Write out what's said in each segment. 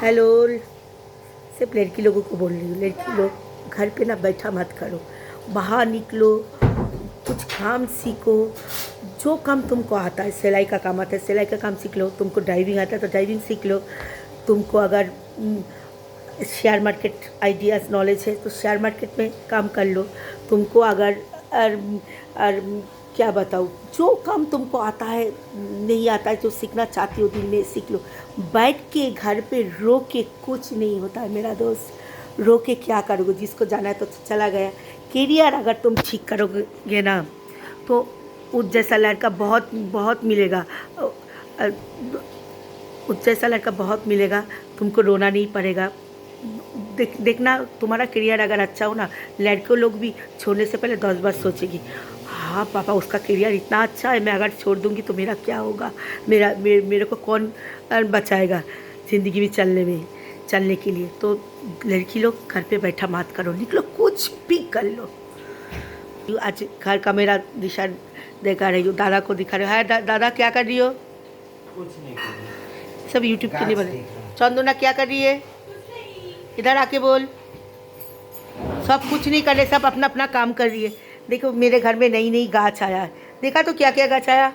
Hello. सिर्फ लड़की लोगों को बोल रही हूँ, लड़की लोग घर पे ना बैठा मत करो, बाहर निकलो, कुछ काम सीखो। जो काम तुमको आता है, सिलाई का काम आता है सिलाई का काम सीख लो, तुमको ड्राइविंग आता है तो ड्राइविंग सीख लो, तुमको अगर शेयर मार्केट आइडियाज़ नॉलेज है तो शेयर मार्केट में काम कर लो, तुमको अगर और क्या बताऊँ, जो काम तुमको आता है नहीं आता है, जो सीखना चाहती हो दिन में सीख लो। बैठ के घर पे रो के कुछ नहीं होता है मेरा दोस्त, रो के क्या करोगे? जिसको जाना है तो चला गया। करियर अगर तुम ठीक करोगे ना तो उस जैसा लड़का बहुत बहुत मिलेगा, उस जैसा लड़का बहुत मिलेगा, तुमको रोना नहीं पड़ेगा। देखना, तुम्हारा करियर अगर अच्छा हो ना, लड़के लोग भी छोड़ने से पहले 10 बार सोचेगी, हाँ पापा उसका करियर इतना अच्छा है, मैं अगर छोड़ दूँगी तो मेरा क्या होगा, मेरे को कौन बचाएगा ज़िंदगी में चलने के लिए। तो लड़की लोग घर पे बैठा मत करो, निकलो कुछ भी कर लो। आज घर का मेरा दिशा दिखा रही हूँ, दादा को दिखा रही हूँ। है दादा, क्या कर रही हो? कुछ नहीं कर रही। सब यूट्यूब के लिए बने। चंदना क्या कर रही है? इधर आके बोल। सब कुछ नहीं कर रहे, सब अपना अपना काम कर रही है। देखो मेरे घर में नई नई गाछ आया है, देखा तो क्या क्या गाछ आया?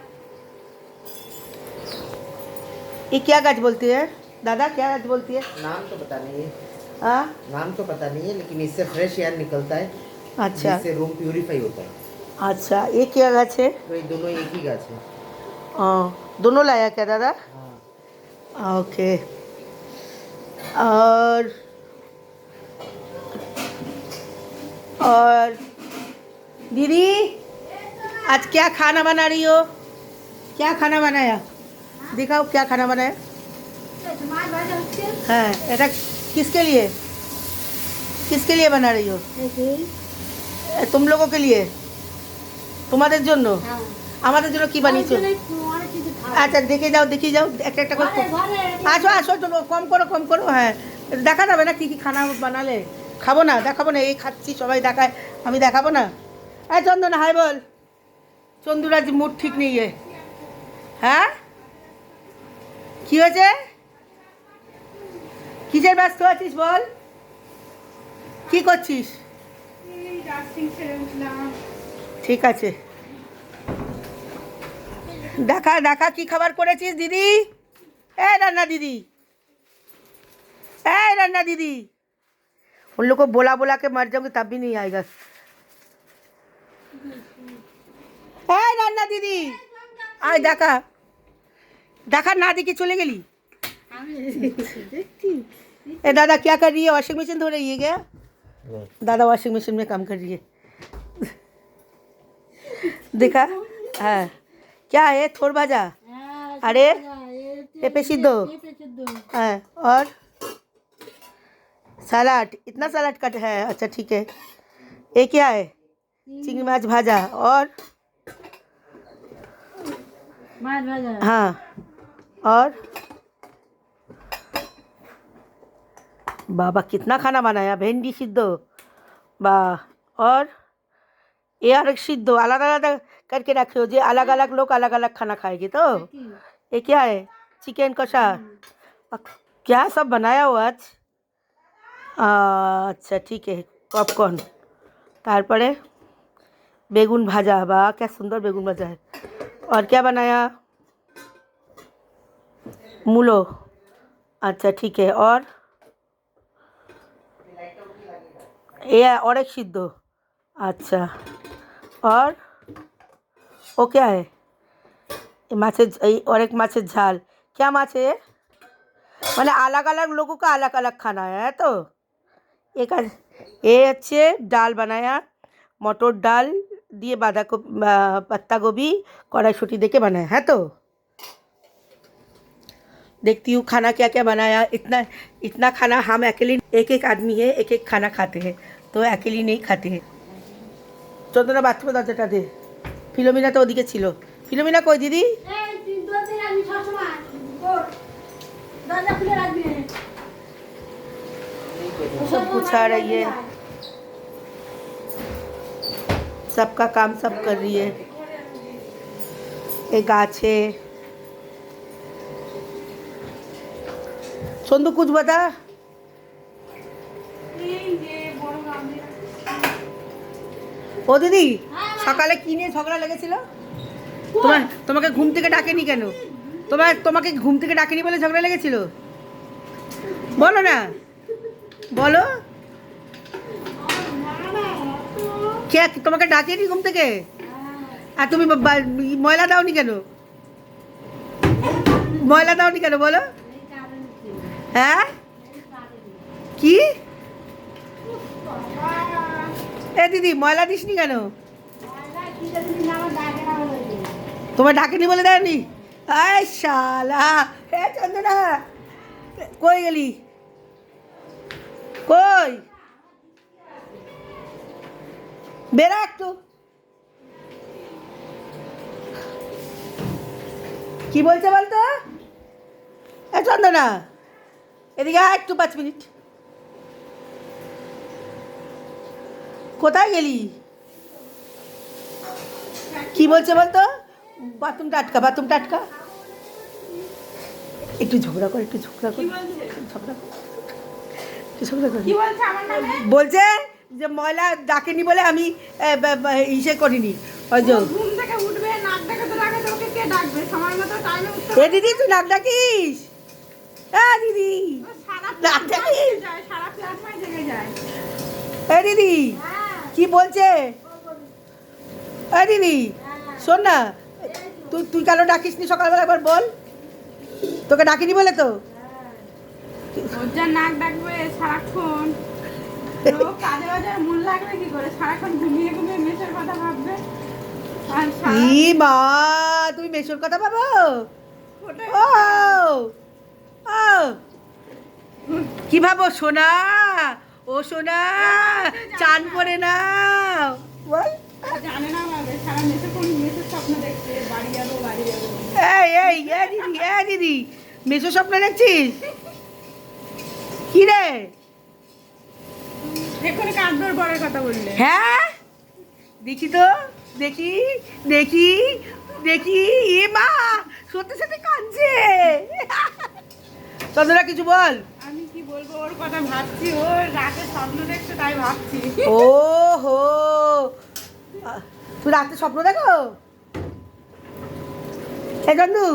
ये क्या गाछ बोलती है दादा, क्या गाछ बोलती है? नाम तो पता नहीं है। हाँ, नाम तो पता नहीं है, लेकिन इससे फ्रेश एयर निकलता है। अच्छा जिससे रूम प्यूरिफाई होता है। अच्छा, ये क्या गाछ है? तो ये दोनों एक ही गाछ है। दोनों लाया क्या दादा? हाँ। ओके। और और दीदी, आज क्या खाना बना रही हो? क्या खाना बनाया? दिखाओ क्या खाना बनाया। हाँ, এটা किसके लिए, किसके लिए बना रही हो? तुम लोगों के लिए, তোমাদের জন্য? আমাদের জন্য কি বানিয়েছো? আচ্ছা দেখে যাও একটা একটা করে। আসো আসো, চলো কম করো। হ্যাঁ, দেখা যাবে না কি কি খানা বানালে। খাবো না, দেখাবো না, এই খাচ্ছি সবাই দেখায়, আমি দেখাবো না? এই চন্দনা হাই বল। চন্দুরাজ মুড ঠিক নেই। হ্যাঁ, কি হয়েছে? কিসের ব্যস্ত আছিস বল, কি করছিস? ঠিক আছে, দেখা কি খাবার করেছিস দিদি? রান্না দিদি, उन लोग को बोला के मर जाऊंगी तब भी नहीं आएगा। রান্না দিদি, আয় দেখা না দেখি চলে গেলি। दादा क्या कर रही है? वॉशिंग मशीन धो रही है क्या? दादा वॉशिंग मशीन में काम कर रही है। देखा? हाँ, क्या है? थोड़ भाजा, अरे पेपे सिद्ध, हाँ, और सलाद, इतना सलाद कट है? अच्छा ठीक है। ये क्या है? चिंगड़ी माछ भाजा और हाँ, और बाबा कितना खाना बनाया। भिंडी सिद्ध, वाह। और ये अलग सिद्ध, अलग अलग करके रखे हो, जो अलग अलग लोग अलग अलग खाना खाएंगे। तो ये क्या है? चिकन कषा, क्या सब बनाया हो आज? अच्छा ठीक है। पॉपकॉर्न, तारपरे बेगुन भाजा, वाह क्या सुंदर बेगुन भाजा है। और क्या बनाया? मूलो, अच्छा ठीक है। और ये और एक सिद्ध, अच्छा। और वो क्या है? ये माछेर और एक माछेर झाल, क्या माछ है? মানে अलग अलग लोगों का अलग अलग खाना है। तो एक ये अच्छे डाल बनाया, मटर डाल दिए, बाँधा को पत्ता गोभी कढ़ाईशुटी देके बनाया है। तो देखती हूँ खाना क्या क्या बनाया। इतना इतना खाना हम अकेले, एक एक आदमी है, एक एक खाना खाते हैं, तो अकेली नहीं खाते हैं। চন্দনা বাথরুমে দরজাটা দে। ফিলোমিনা তো ওদিকে ছিল। ফিলোমিনা কই দিদি? सब पूछा रही है, सबका काम सब कर रही है। एक गाछ है, সন্ধু কুচ বাতা ও দিদি সকালে কি নিয়ে ঝগড়া লেগেছিল? তোমাকে ঘুম থেকে ডাকেনি কেন? তোমাকে ঘুম থেকে ডাকেনি বলে ঝগড়া লেগেছিল? বলো না, বলো। কে তোমাকে ডাকেনি ঘুম থেকে? আর তুমি ময়লা দাওনি কেন? ময়লা দাওনি কেন বলো? হ্যাঁ কি এ দিদি ময়লা দিসনি কেন? তোমার ডাকেনি বলে দেয়নি? আয় শালা, হে চন্দনা কই গেলি? কই বেরা একটু। কি বলছে বলতো? এ চন্দনা এদিকে আয় একটু 5 মিনিট। কোথায় গেলি? কি বলছে বলতো? বাথরুম টাটকা, বাথরুম টাটকা। একটু ঝগড়া কর, একটু ঝগড়া কর, ঝগড়া কর, একটু ঝগড়া কর। বলছে যে ময়লা ডাকেনি বলে আমি ইসে করিনি। ওই যে ঘুম থেকে উঠবে, নাক ডাকাতে ডাকাতে ওকে কে ডাকবে? সময় মতো টাইমে উঠতে এ দিদি তুই নাক ডাকিস? দিদি সারা নাক ডাকিস? যায়, সারা প্ল্যাটফর্মে জেগে যায়। এ দিদি কি বলছে? এ দিদি শোন না, তুই কেন ডাকিস নি সকালবেলা একবার বল। তোকে ডাকিনি বলে তো? ওর যা নাক ডাকবে সারাক্ষণ, ও কাজে বাজে মন লাগবে কি করে? সারাক্ষণ ঘুমিয়ে ঘুমিয়ে মেসের কথা ভাববে। আর ই মা, তুমি মেশোর কথা ভাবো? ওটাই ও ও কি ভাবো সোনা? ও সোনা চান করে না বল। জানে না ভাবে সারা মেসে কোন মেসের স্বপ্ন দেখছে, বাড়ি যাবো বাড়ি যাবো। এই দিদি মেশো স্বপ্ন দেখছিস? কি রে? এক্ষুনি কাঁদবার বরের কথা বললে। হ্যাঁ দেখি তো, দেখি দেখি দেখি। এ মা সত্যি সত্যি কাঁদছে। চন্দ্রা কিছু বল। আমি কি বলবো, ওর কথা ভাবছি, ও রাতে স্বপ্ন দেখছে তাই ভাবছি। ও হো, তুই রাতে স্বপ্ন দেখো? এই চন্দু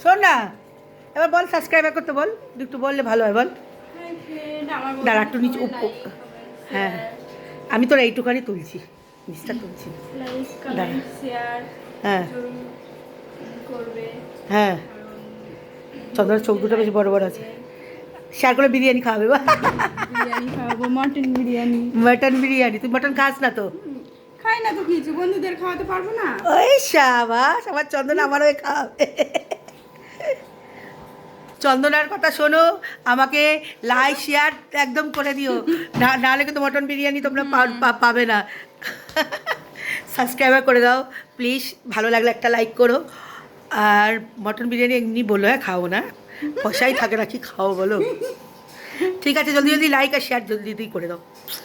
শোন না, এবার বল সাবস্ক্রাইবার করতে বল, একটু বললে ভালো হয় বল। দাঁড়া একটু নিচে হ্যাঁ আমি তোর এইটুখানি তুলছি, নিচটা তুলছি। লাইক দাঁড়া। কমেন্ট শেয়ার হ্যাঁ করবে। হ্যাঁ চন্দ্রার চোখ দুটো বেশি বড় বড় আছে। শেয়ার করে বিরিয়ানি খাওয়াবে বা বিরিয়ানি খাওয়াবো, মটন বিরিয়ানি। মটন বিরিয়ানি। তুই মটন খাস না তো? খাই না তো কিছু, বন্ধুদের খাওয়াতে পারবো না? ওই সাবাস, আমার চন্দন আমারও খাওয়াবে। চন্দনার কথা শোনো, আমাকে লাইক শেয়ার একদম করে দিও, নাহলে কিন্তু মটন বিরিয়ানি তোমরা পাবে না। সাবস্ক্রাইবার করে দাও প্লিজ, ভালো লাগলে একটা লাইক করো। আর মটন বিরিয়ানি এমনি বলো, হ্যাঁ খাও না, পয়সাই থাকে না কি খাও বলো। ঠিক আছে, জলদি জলদি লাইক আর শেয়ার জলদি করে দাও।